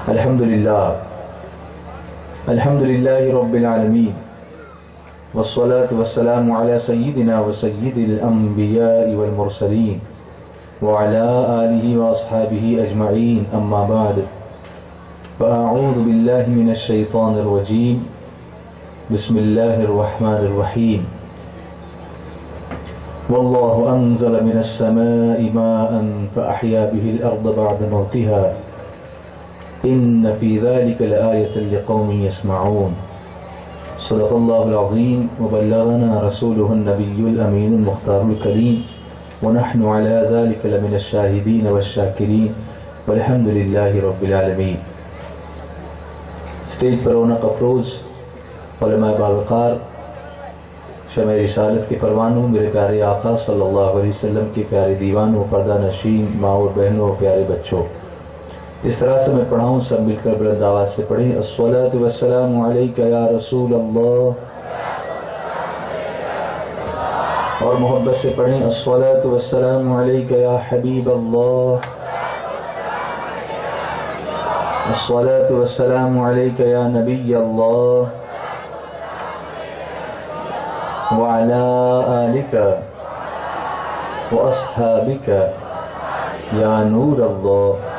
الحمد لله رب العالمين والصلاة والسلام على سيدنا وسيد الأنبياء والمرسلين وعلى آله وأصحابه أجمعين أما بعد فأعوذ بالله من الشيطان الرجيم بسم الله الرحمن الرحيم والله أنزل من السماء ماء فأحيا به الأرض بعد موتها إن في ذلك لآية لقوم يسمعون صدق الله العظيم وبلغنا رسوله النبي الأمين المختار الكريم ونحن على ذلك لمن الشاهدين والشاكرين والحمد لله رب العالمين. اسٹیج پر رونق افروز علماء باوقار شمع رسالت کے پروانوں میرے پیارے آقا صلی اللہ علیہ وسلم کے پیارے دیوانوں پردہ نشین ماں اور بہنوں اور پیارے بچوں، اس طرح سے میں پڑھاؤں سب مل کر بلند آواز سے پڑھیں. الصلاۃ والسلام علیک یا رسول اللہ، اور محبت سے پڑھیں الصلاۃ والسلام علیک یا حبیب اللہ، الصلاۃ والسلام علیک یا نبی اللہ وعلی آلک واصحابک یا نور اللہ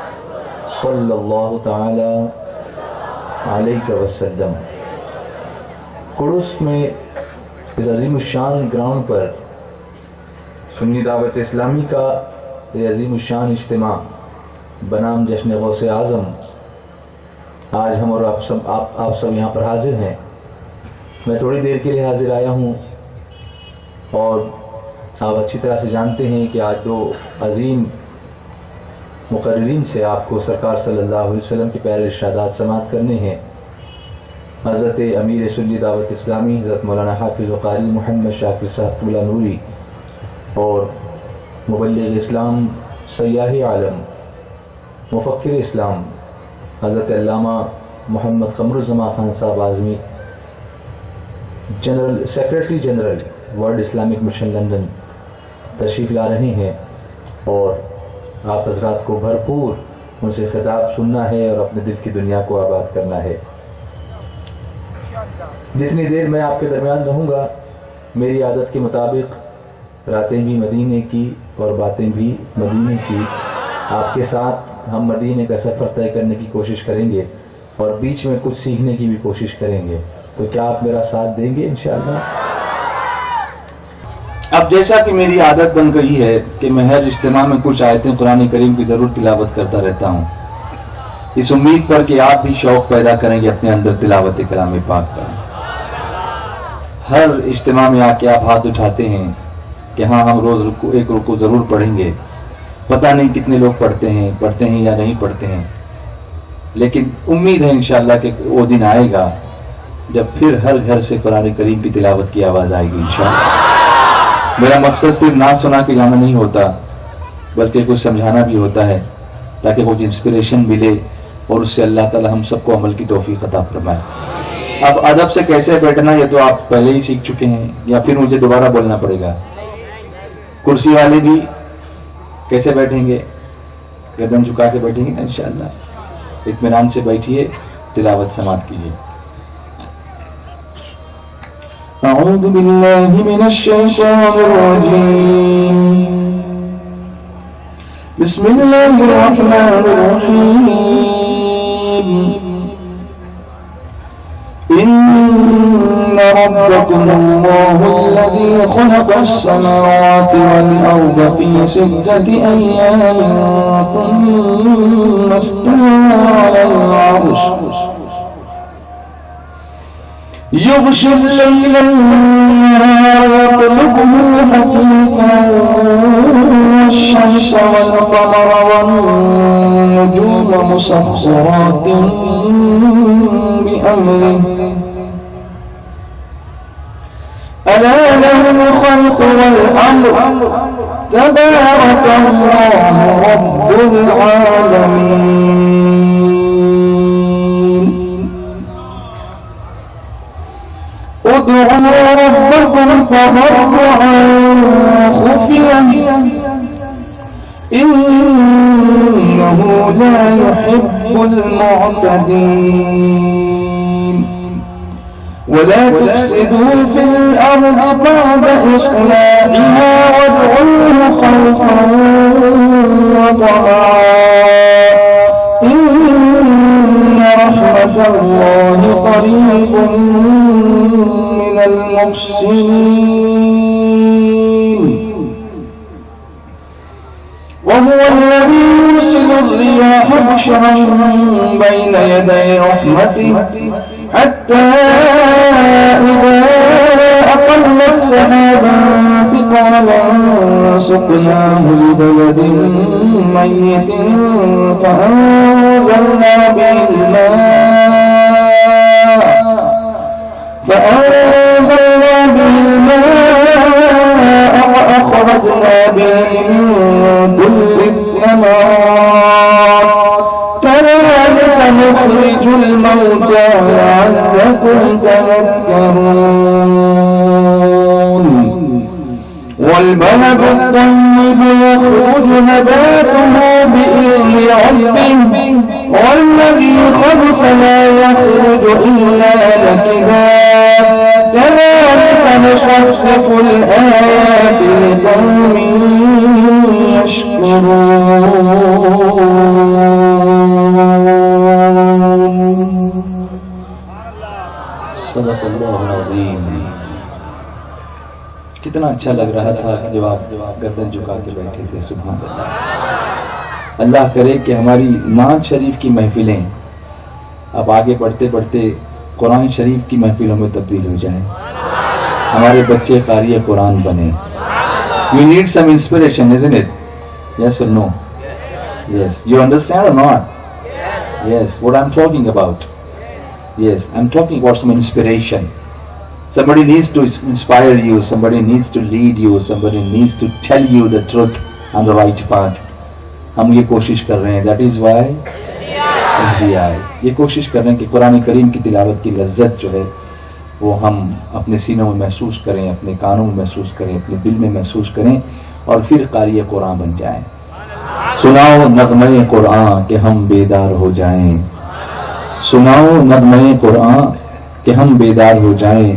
صلی اللہ تعالی علیہ وسلم. کڑوس میں اس عظیم الشان گراؤنڈ پر سنی دعوت اسلامی کا یہ عظیم الشان اجتماع بنام جشن غوث اعظم، آج ہم اور آپ سب یہاں پر حاضر ہیں. میں تھوڑی دیر کے لیے حاضر آیا ہوں اور آپ اچھی طرح سے جانتے ہیں کہ آج دو عظیم مقررین سے آپ کو سرکار صلی اللہ علیہ وسلم کے پیارے ارشادات سماعت کرنے ہیں. حضرت امیر سنی دعوت اسلامی حضرت مولانا حافظ و قاری محمد شاکر صاحب قبلہ نوری اور مبلغ اسلام سیاح عالم مفکر اسلام حضرت علامہ محمد قمر الزمان خان صاحب Azmi secretary general world Islamic mission London تشریف لا رہے ہیں، اور آپ حضرات کو بھرپور ان سے خطاب سننا ہے اور اپنے دل کی دنیا کو آباد کرنا ہے. جتنی دیر میں آپ کے درمیان رہوں گا میری عادت کے مطابق راتیں بھی مدینے کی اور باتیں بھی مدینے کی، آپ کے ساتھ ہم مدینے کا سفر طے کرنے کی کوشش کریں گے اور بیچ میں کچھ سیکھنے کی بھی کوشش کریں گے. تو کیا آپ میرا ساتھ دیں گے انشاءاللہ؟ اب جیسا کہ میری عادت بن گئی ہے کہ میں ہر اجتماع میں کچھ آیتیں قرآن کریم کی ضرور تلاوت کرتا رہتا ہوں، اس امید پر کہ آپ بھی شوق پیدا کریں گے اپنے اندر تلاوت کلام پاک کا. ہر اجتماع میں آ کے آپ ہاتھ اٹھاتے ہیں کہ ہاں ہم روز ایک رکوع ضرور پڑھیں گے. پتہ نہیں کتنے لوگ پڑھتے ہیں یا نہیں پڑھتے ہیں، لیکن امید ہے انشاءاللہ کہ وہ دن آئے گا جب پھر ہر گھر سے قرآن کریم کی تلاوت کی آواز آئے گی انشاءاللہ. میرا مقصد صرف نعت سنا کے جانا نہیں ہوتا، بلکہ کچھ سمجھانا بھی ہوتا ہے تاکہ کچھ انسپریشن ملے اور اس سے اللہ تعالی ہم سب کو عمل کی توفیق عطا فرمائے. اب ادب سے کیسے بیٹھنا یہ تو آپ پہلے ہی سیکھ چکے ہیں یا پھر مجھے دوبارہ بولنا پڑے گا؟ کرسی والے بھی کیسے بیٹھیں گے؟ گردن جھکا کے بیٹھیں گے نا انشاءاللہ. اطمینان سے بیٹھیے، تلاوت سماعت کیجیے. اعوذ باللہ من الشیطان الرجیم بسم اللہ الرحمن الرحیم ان ربکم اللہ الذی خلق السماوات والارض فی 6 ایام ثم استوى على العرش يغشي الليل النهار يطلبه حثيثا والشمس والقمر والنجوم مسخرات بأمره ألا له الخلق والأمر تبارك الله رب العالمين. ادعوا ربكم تضرعا خفيا إنه لا يحب المعتدين ولا تفسدوا في الأرض بعد إصلاحها وادعوه خوفا وطمعا إن رحمة الله قريب من المحسنين وهو الذي يرسل الرياح بشرا بين يدي رحمته حتى إذا أقلت سحابا ثقالا سقناه لبلد ميت فأنزلنا به الماء وأخرجنا به من كل الثمرات كذلك نخرج الموتى لعلكم تذكرون والبلد الطيب يخرج نباته بإذن ربه والذي خبث لا يخرج إلا نكدا كذلك نصرف الآيات لقوم يشكرون صدق اللہ العظیم. کتنا اچھا لگ رہا تھا جب آپ گردن جھکا کے بیٹھے تھے. سبحان اللہ. اللہ کرے کہ ہماری نعت شریف کی محفلیں اب آگے بڑھتے بڑھتے قرآن شریف کی محفلوں میں تبدیل ہو جائیں. ہمارے بچے قاری قرآن بنے. We need some inspiration, isn't it? Yes or no? Yes. You understand or not? Yes. What I'm talking about? Yes. I'm talking about some inspiration. Somebody needs to inspire you. Somebody needs to lead you. Somebody needs to tell you the truth on the right path. ہم یہ کوشش کر رہے ہیں. That is why SDI. یہ کوشش کر رہے ہیں کہ قرآن کریم کی تلاوت کی لذت جو ہے وہ ہم اپنے سینوں میں محسوس کریں, اپنے کانوں میں محسوس کریں, اپنے دل میں محسوس کریں اور پھر قاری قرآن بن جائیں. سناؤ نغمہ قرآن کہ ہم بیدار ہو جائیں. سناؤ نغمہ قرآن کہ ہم بیدار ہو جائیں,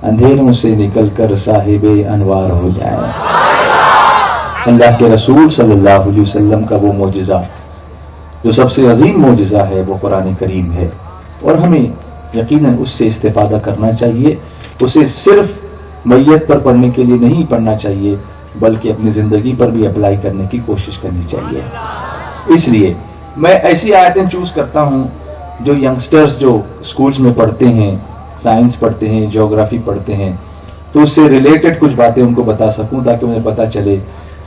اندھیروں سے نکل کر صاحب انوار ہو جائیں. اللہ کے رسول صلی اللہ علیہ وسلم کا وہ معجزہ جو سب سے عظیم معجزہ ہے وہ قرآن کریم ہے, اور ہمیں یقیناً اس سے استفادہ کرنا چاہیے. اسے صرف میت پر پڑھنے کے لیے نہیں پڑھنا چاہیے بلکہ اپنی زندگی پر بھی اپلائی کرنے کی کوشش کرنی چاہیے. اس لیے میں ایسی آیتیں چوز کرتا ہوں جو ینگسٹرز جو اسکولز میں پڑھتے ہیں, سائنس پڑھتے ہیں, جیوگرافی پڑھتے ہیں, تو اس سے ریلیٹڈ کچھ باتیں ان کو بتا سکوں تاکہ انہیں پتہ چلے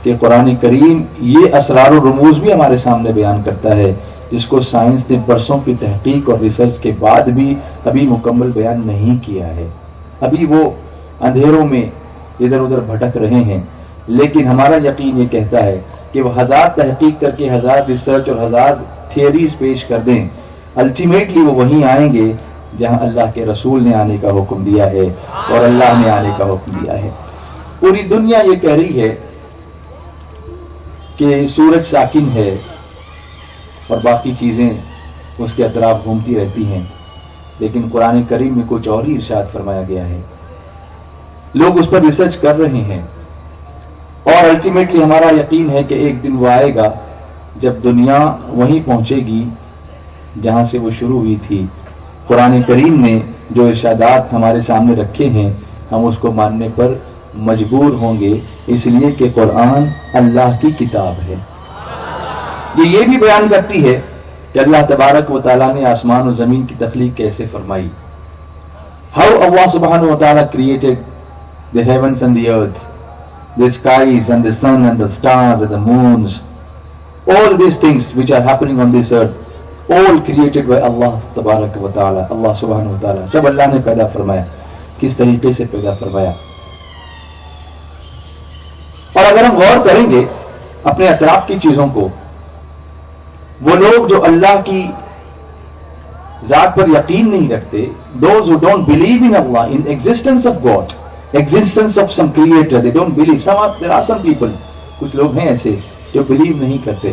کہ قرآن کریم یہ اسرار و رموز بھی ہمارے سامنے بیان کرتا ہے جس کو سائنس نے برسوں کی تحقیق اور ریسرچ کے بعد بھی ابھی مکمل بیان نہیں کیا ہے. ابھی وہ اندھیروں میں ادھر ادھر بھٹک رہے ہیں, لیکن ہمارا یقین یہ کہتا ہے کہ وہ 1000 تحقیق کر کے 1000 ریسرچ اور 1000 تھیوریز پیش کر دیں, الٹیمیٹلی وہ وہیں آئیں گے جہاں اللہ کے رسول نے آنے کا حکم دیا ہے اور اللہ نے آنے کا حکم دیا ہے. پوری دنیا یہ کہہ رہی ہے کہ سورج ساکن ہے اور باقی چیزیں اس کے اطراف گھومتی رہتی ہیں, لیکن قرآن کریم میں کچھ اور ہی ارشاد فرمایا گیا ہے. لوگ اس پر ریسرچ کر رہے ہیں اور الٹیمیٹلی ہمارا یقین ہے کہ ایک دن وہ آئے گا جب دنیا وہیں پہنچے گی جہاں سے وہ شروع ہوئی تھی. قرآن کریم نے جو ارشادات ہمارے سامنے رکھے ہیں ہم اس کو ماننے پر مجبور ہوں گے, اس لیے کہ قرآن اللہ کی کتاب ہے. یہ بھی بیان کرتی ہے کہ اللہ تبارک و تعالیٰ نے آسمان و زمین کی تخلیق کیسے فرمائی. How Allah subhanahu wa ta'ala created the heavens and the earth, the skies and the sun and the stars and the moons, all these things which are happening on this earth, all created by Allah tabarak wa ta'ala. Allah subhanahu wa ta'ala سب اللہ نے پیدا فرمایا. کس طریقے سے پیدا فرمایا, اور اگر ہم غور کریں گے اپنے اطراف کی چیزوں کو, وہ لوگ جو اللہ کی ذات پر یقین نہیں رکھتے, those who don't believe in Allah, in existence of God, existence of some creator, they don't believe. There are some people, کچھ لوگ ہیں ایسے جو believe نہیں کرتے.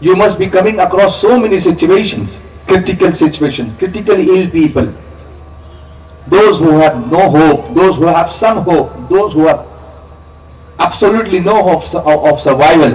you must be coming across so many situations, critical situations, critically ill people, those who have no hope, those who have some hope, those who have absolutely no hope of survival.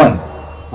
1,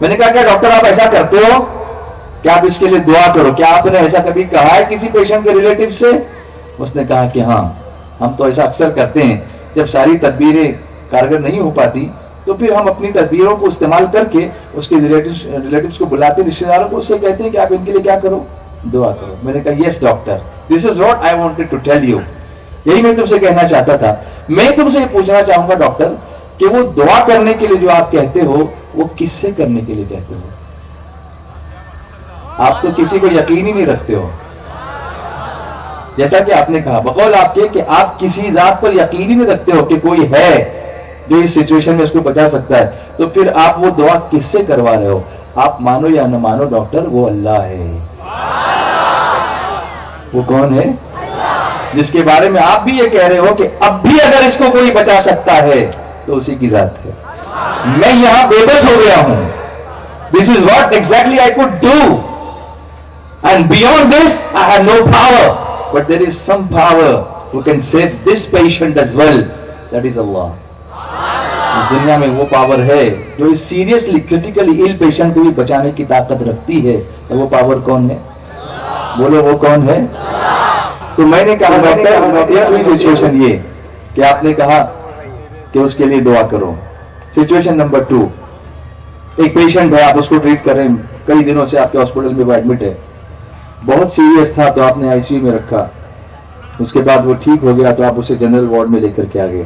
میں نے کہا کیا doctor آپ ایسا کرتے ہو کہ آپ اس کے لیے دعا کرو؟ کیا آپ نے ایسا کبھی کہا ہے کسی پیشنٹ کے ریلیٹو سے؟ اس نے کہا کہ ہاں، ہم تو ایسا اکثر کرتے ہیں، جب ساری تدبیریں کارگر نہیں ہو پاتی تو پھر ہم اپنی تدبیروں کو استعمال کر کے اس کے ریلیٹوز کو بلاتے، رشتے داروں کو، اس سے کہتے ہیں کہ آپ ان کے لیے کیا کرو؟ دعا کرو۔ میں نے کہا yes doctor, this is what I wanted to tell you, یہی میں تم سے کہنا چاہتا تھا۔ میں تم سے یہ پوچھنا چاہوں گا ڈاکٹر کہ وہ دعا کرنے کے لیے جو آپ کہتے ہو وہ کس سے کرنے کے لیے کہتے ہو؟ آپ تو کسی کو یقین ہی نہیں رکھتے ہو، جیسا کہ آپ نے کہا بقول آپ کے کہ آپ کسی ذات پر یقین ہی نہیں رکھتے ہو کہ کوئی ہے جو اس سچویشن میں اس کو بچا سکتا ہے، تو پھر آپ وہ دعا کس سے کروا رہے ہو؟ آپ مانو یا نہ مانو ڈاکٹر، وہ اللہ ہے۔ وہ کون ہے؟ جس کے بارے میں آپ بھی یہ کہہ رہے ہو کہ اب بھی اگر اس کو کوئی بچا سکتا ہے تو اسی کی ذات ہے۔ میں یہاں بے بس ہو گیا ہوں۔ This is what exactly I could do, and beyond this I have no power, but there is some power who can save this patient as well, that is Allah. اس دنیا میں وہ پاور ہے جو اس سیریسلی کرٹیکلی ایل پیشنٹ کو بھی بچانے کی طاقت رکھتی ہے، اور وہ پاور کون ہے؟ بولو وہ کون ہے؟ تو میں نے کہا ڈاکٹر سچویشن یہ کہ آپ نے کہا کہ اس کے لیے دعا کرو۔ سچویشن نمبر 2، ایک پیشنٹ ہے، آپ اس کو ٹریٹ کر رہے ہیں، کئی دنوں سے آپ کے ہاسپٹل میں وہ ایڈمٹ ہے، بہت سیریس تھا تو آپ نے آئی سی یو میں رکھا، اس کے بعد وہ ٹھیک ہو گیا تو آپ اسے جنرل وارڈ میں لے کر کے آ گئے۔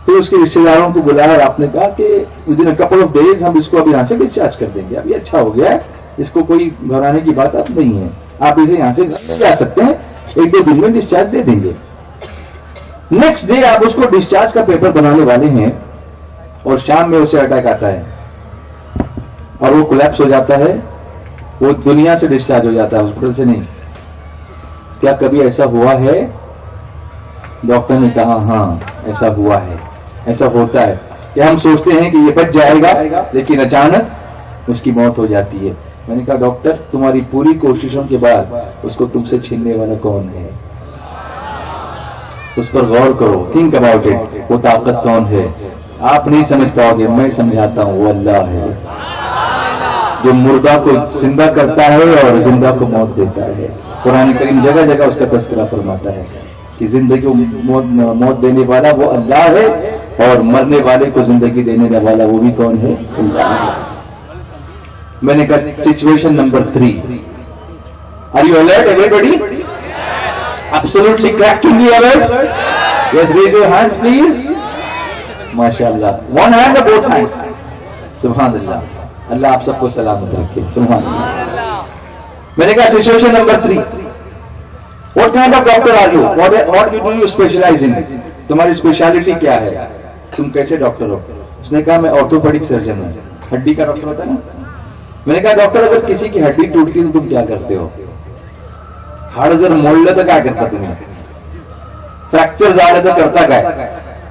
پھر اس کے رشتے داروں کو بلایا اور آپ نے کہا کہ within couple of days ہم اس کو اب یہاں سے ڈسچارج کر دیں گے، اب یہ اچھا ہو گیا ہے، اس کو کوئی گھبرانے کی بات اب نہیں ہے، آپ اسے یہاں سے جا سکتے ہیں، 1-2 دن میں ڈسچارج دے دیں گے۔ نیکسٹ ڈے آپ اس کو ڈسچارج کا پیپر بنانے والے ہیں اور شام میں اسے اٹیک آتا ہے اور وہ کولیپس ہو جاتا ہے، وہ دنیا سے ڈسچارج ہو جاتا ہے، ہاسپٹل سے نہیں۔ کیا کبھی ایسا ہوا ہے؟ ڈاکٹر نے کہا ہاں ایسا ہوا ہے، ایسا ہوتا ہے کہ ہم سوچتے ہیں کہ یہ بچ جائے گا لیکن اچانک اس کی موت ہو جاتی ہے۔ میں نے کہا ڈاکٹر تمہاری پوری کوششوں کے بعد اس کو تم سے چھیننے والا کون ہے؟ اس پر غور کرو، تھنک اباؤٹ اٹ، وہ طاقت کون ہے؟ آپ نہیں سمجھ پاؤ گے، میں سمجھاتا ہوں، وہ اللہ ہے جو مردہ کو زندہ کرتا ہے اور زندہ کو موت دیتا ہے۔ قرآن کریم جگہ جگہ اس کا تذکرہ فرماتا ہے کہ زندگی کو موت دینے والا وہ اللہ ہے اور مرنے والے کو زندگی دینے والا وہ بھی کون ہے؟ اللہ ہے۔ میں نے کہا situation number 3، are you alert everybody? Absolutely correctly alert? Yes, raise your hands please. ماشاءاللہ، ون ہینڈ اور بوتھ ہینڈز، سبحان اللہ، اللہ آپ سب کو سلامت رکھے، سبحان اللہ۔ میں نے کہا situation number 3، what kind of doctor are you? What do you specialize in? تمہاری اسپیشلٹی کیا ہے؟ تم کیسے ڈاکٹر ہو؟ اس نے کہا میں آرتھوپیڈک سرجن ہوں، ہڈی کا ڈاکٹر ہوتا ہے نا۔ میں نے کہا ڈاکٹر اگر کسی کی ہڈی ٹوٹتی ہے تو تم کیا کرتے ہو؟ ہڑ اگر موڑ لے تو کیا کرتا تمہیں؟ فریکچر زیادہ تو کرتا کیا؟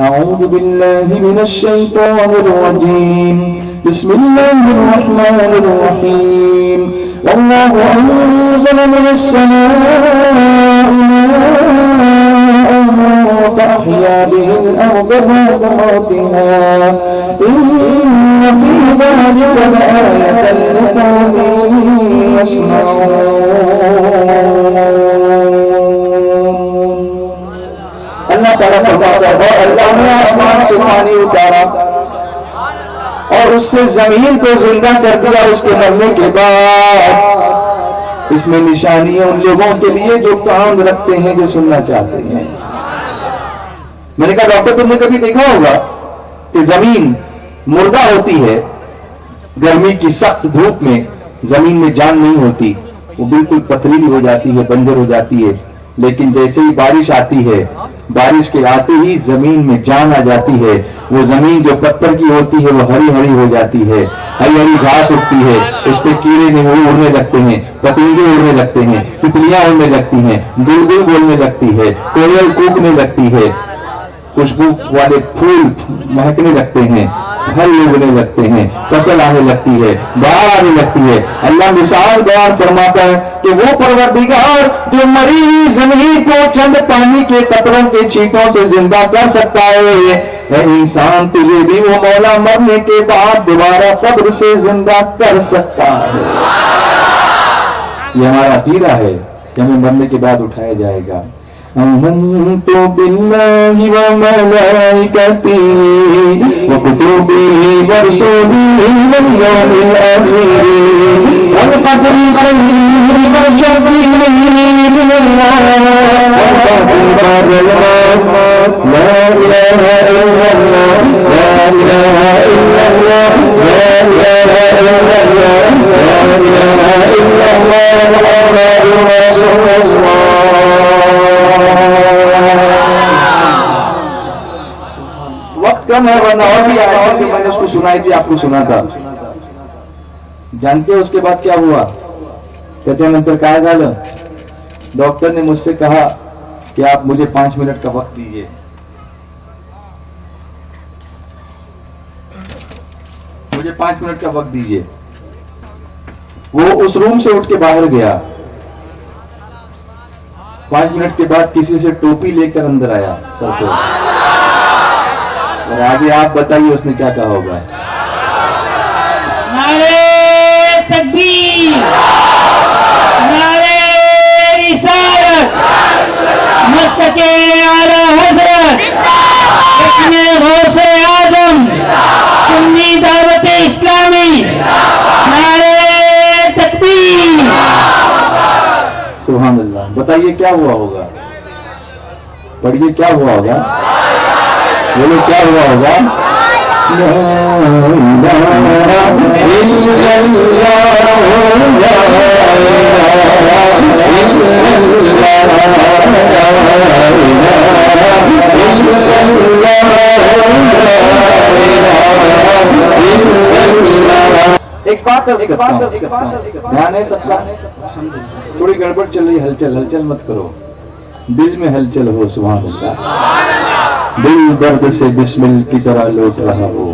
أعوذ بالله من الشيطان الرجيم بسم الله الرحمن الرحيم والله أنزل من السماء ماء فأحيا به الأرض بعد موتها إن في ذلك لآية لقوم اللہ تعالیٰ فرماتا ہے اور اللہ نے آسمان سے پانی اتارا اور اس سے زمین کو زندہ کر دیا اس کے مرنے کے بعد. اس میں نشانی ہے ان لوگوں کے لیے جو کان رکھتے ہیں جو سننا چاہتے ہیں. میں نے کہا ڈاکٹر تم نے کبھی دیکھا ہوگا کہ زمین مردہ ہوتی ہے, گرمی کی سخت دھوپ میں زمین میں جان نہیں ہوتی, وہ بالکل پتھریلی ہو جاتی ہے, بنجر ہو جاتی ہے, لیکن جیسے ہی بارش آتی ہے بارش کے آتے ہی زمین میں جان آ جاتی ہے. وہ زمین جو پتھر کی ہوتی ہے وہ ہری ہری ہو جاتی ہے, ہری ہری گھاس اگتی ہے, اس پہ کیڑے اڑنے لگتے ہیں, پتنگے اڑنے لگتے ہیں, تتلیاں اڑنے لگتی ہیں, بلبل بولنے لگتی ہے, کوئل کوکنے لگتی ہے, خوشبو والے پھول مہکنے لگتے ہیں, پھل اگنے لگتے ہیں, فصل آنے لگتی ہے, بہار آنے لگتی ہے. اللہ مثال بیان فرماتا ہے کہ وہ پروردگار جو مری ہوئی زمین کو چند پانی کے قطروں کے چھینٹوں سے زندہ کر سکتا ہے, اے انسان تجھے بھی وہ مولا مرنے کے بعد دوبارہ قبر سے زندہ کر سکتا ہے. یہ ہمارا عقیدہ ہے کہ ہمیں مرنے کے بعد اٹھایا جائے گا. آمنت باللہ وملائکتہ وکتبہ ورسلہ والیوم الآخر والقدر خیرہ وشرہ من اللہ والقدر الموت لا الہ الا اللہ لا الہ الا اللہ لا الہ الا اللہ لا الہ الا اللہ محمد رسول اللہ. وقت کم ہے ورنہ اور بھی آیا کہ میں نے اس کو سنائی تھی, آپ کو سنا تھا. جانتے ہیں اس کے بعد کیا ہوا؟ کہتے ہیں نمبر کہا جانا ڈاکٹر نے مجھ سے کہا کہ آپ مجھے 5 منٹ کا وقت دیجئے. مجھے 5 منٹ کا وقت دیجئے. وہ اس روم سے اٹھ کے باہر گیا. 5 منٹ کے بعد کسی سے ٹوپی لے کر اندر آیا سر کو, اور آگے آپ بتائیے اس نے کیا کہا ہوگا. نعرے تکبیر, نعرے رسالت, مستقِ اعلی حضرت ختم غوث اعظم سنی دعوت اسلامی, نعرے تکبیر. سبحان اللہ. بتائیے کیا ہوا ہوگا, پڑھیے کیا ہوا ہوگا, بولو کیا ہوا ہوگا. ایک بات کرتا ہوں, دھیان ہے سب کا. تھوڑی گڑبڑ چل رہی, ہلچل ہلچل مت کرو, دل میں ہلچل ہو. سبحان اللہ. دل درد سے بسمل کی طرح لوٹ رہا ہو,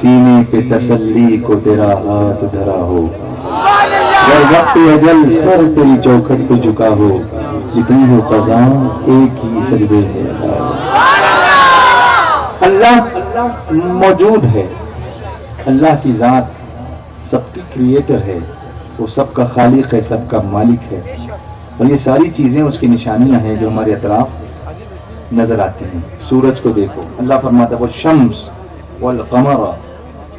سینے پہ تسلی کو تیرا ہاتھ دھرا ہو, گر وقت اجل سر تیری چوکھٹ پہ جھکا ہو, جتنی ہو قضا ایک ہی سجدے ہے. اللہ موجود ہے, اللہ کی ذات سب کی کریٹر ہے, وہ سب کا خالق ہے, سب کا مالک ہے, اور یہ ساری چیزیں اس کی نشانیاں ہیں جو ہمارے اطراف نظر آتی ہیں. سورج کو دیکھو, اللہ فرماتا ہے والشمس والقمر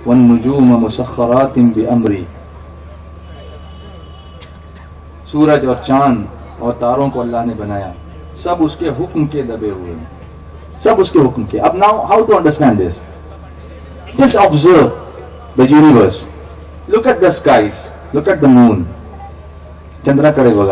والنجوم مسخرات بامری. سورج اور چاند اور تاروں کو اللہ نے بنایا, سب اس کے حکم کے دبے ہوئے ہیں, سب اس کے حکم کے. اب now how to understand this, just observe the universe, look at the skies, look at the moon. ಚಂದ್ರ ಕಡೆ ಬಗ,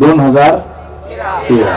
2013.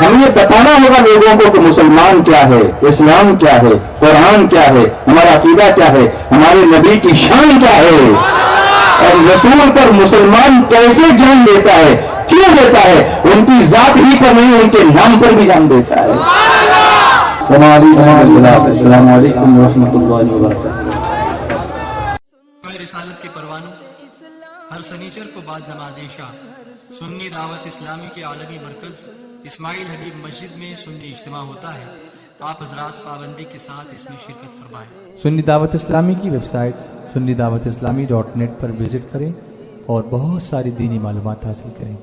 ہمیں یہ بتانا ہوگا لوگوں کو کہ مسلمان کیا ہے، اسلام کیا ہے، قرآن کیا ہے، ہمارا عقیدہ کیا ہے، ہمارے نبی کی شان کیا ہے، اور رسول پر مسلمان کیسے جان دیتا ہے، کیوں دیتا ہے، ان کی ذات ہی پر نہیں ان کے نام پر بھی جان دیتا ہے۔ السلام علیکم ورحمۃ اللہ وبرکاتہ۔ رسالت کے پروانوں، ہر سنیچر کو بعد نماز عشاء سنی دعوت اسلامی کے عالمی مرکز اسماعیل حبیب مسجد میں سنی اجتماع ہوتا ہے۔ آپ حضرات پابندی کے ساتھ اس میں شرکت فرمائیں۔ سنی دعوت اسلامی کی website sunni dawat islami.net پر وزٹ کریں اور بہت ساری دینی معلومات حاصل کریں۔